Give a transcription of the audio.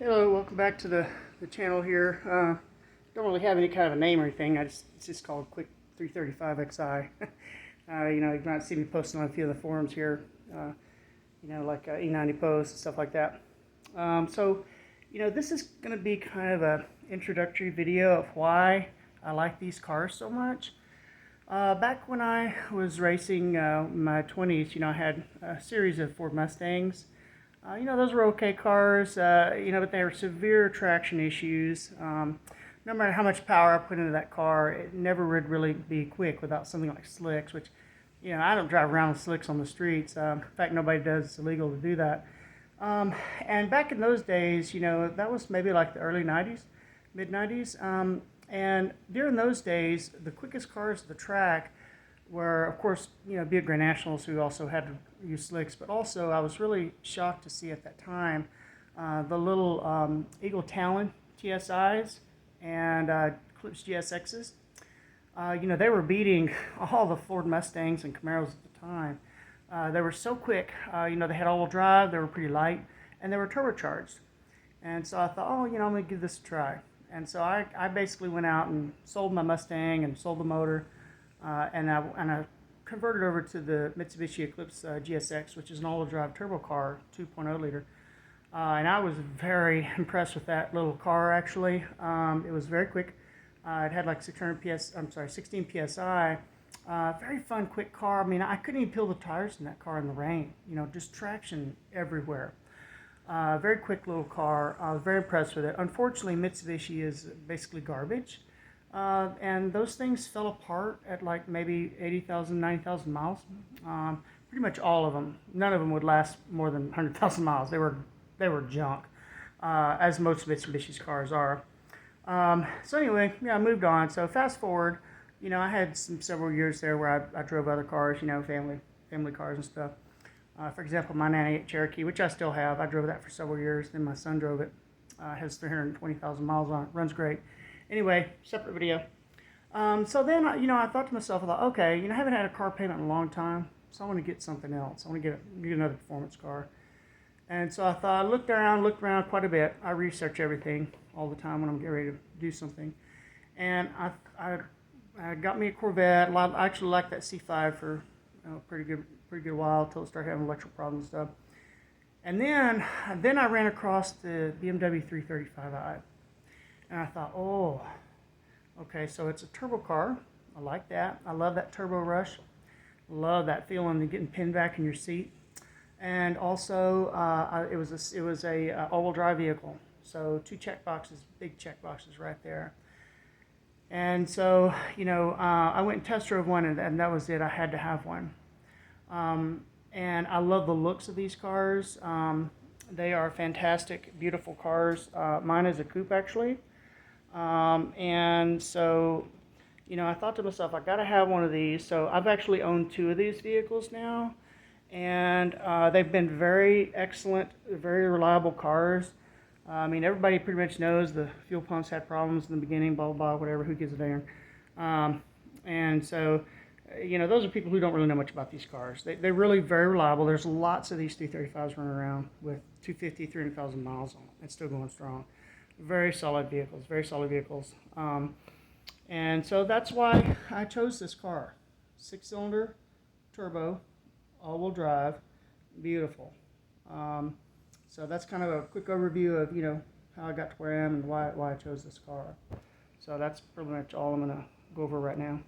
Hello, welcome back to the channel here. Don't really have any kind of a name or anything. It's just called Quick 335XI. You might see me posting on a few of the forums here, like E90 posts and stuff like that. This is going to be kind of a introductory video of why I like these cars so much. Back when I was racing in my 20s, I had a series of Ford Mustangs. Those were okay cars, but they were severe traction issues. No matter how much power I put into that car, it never would really be quick without something like slicks, which, I don't drive around with slicks on the streets. In fact, nobody does. It's illegal to do that. And back in those days, that was maybe like the early 90s, mid 90s. And during those days, the quickest cars at the track were, of course, Buick Grand Nationals, who also had to use slicks, but also I was really shocked to see at that time the little Eagle Talon TSIs and Eclipse GSXs. They were beating all the Ford Mustangs and Camaros at the time. They were so quick. They had all-wheel drive, they were pretty light, and they were turbocharged. And so I thought, I'm going to give this a try. And so I basically went out and sold my Mustang and sold the motor. And I converted over to the Mitsubishi Eclipse GSX, which is an all-wheel drive turbo car, 2.0 liter. And I was very impressed with that little car, actually. It was very quick. It had like 16 PSI. Very fun, quick car. I mean, I couldn't even peel the tires in that car in the rain. Just traction everywhere. Very quick little car. I was very impressed with it. Unfortunately, Mitsubishi is basically garbage. And those things fell apart at like maybe 80,000, 90,000 miles. Pretty much all of them. None of them would last more than 100,000 miles. They were junk, as most Mitsubishi's cars are. So anyway, I moved on. So fast forward, I had several years there where I drove other cars, family cars and stuff. For example, my 98 Cherokee, which I still have, I drove that for several years. Then my son drove it. Has 320,000 miles on it. Runs great. Anyway, separate video. So then, I thought to myself, okay, I haven't had a car payment in a long time, so I want to get something else. I want to get another performance car. And so I thought, I looked around quite a bit. I research everything all the time when I'm getting ready to do something. And I got me a Corvette. I actually liked that C5 for pretty good while until it started having electrical problems and stuff. And then I ran across the BMW 335i. And I thought, okay, so it's a turbo car. I like that. I love that turbo rush. Love that feeling of getting pinned back in your seat. And also, it was a all-wheel drive vehicle. So 2 check boxes, big check boxes right there. And so, I went and test drove one, and that was it. I had to have one. And I love the looks of these cars. They are fantastic, beautiful cars. Mine is a coupe, actually. And so, I thought to myself, I got to have one of these. So I've actually owned 2 of these vehicles now, and they've been very excellent, very reliable cars. Everybody pretty much knows the fuel pumps had problems in the beginning, blah, blah, blah, whatever, who gives a damn. And so, those are people who don't really know much about these cars. They're really very reliable. There's lots of these 335s running around with 250, 300,000 miles on them and still going strong. Very solid vehicles, very solid vehicles. And so that's why I chose this car. 6-cylinder, turbo, all-wheel drive, beautiful. So that's kind of a quick overview of, how I got to where I am and why I chose this car. So that's pretty much all I'm going to go over right now.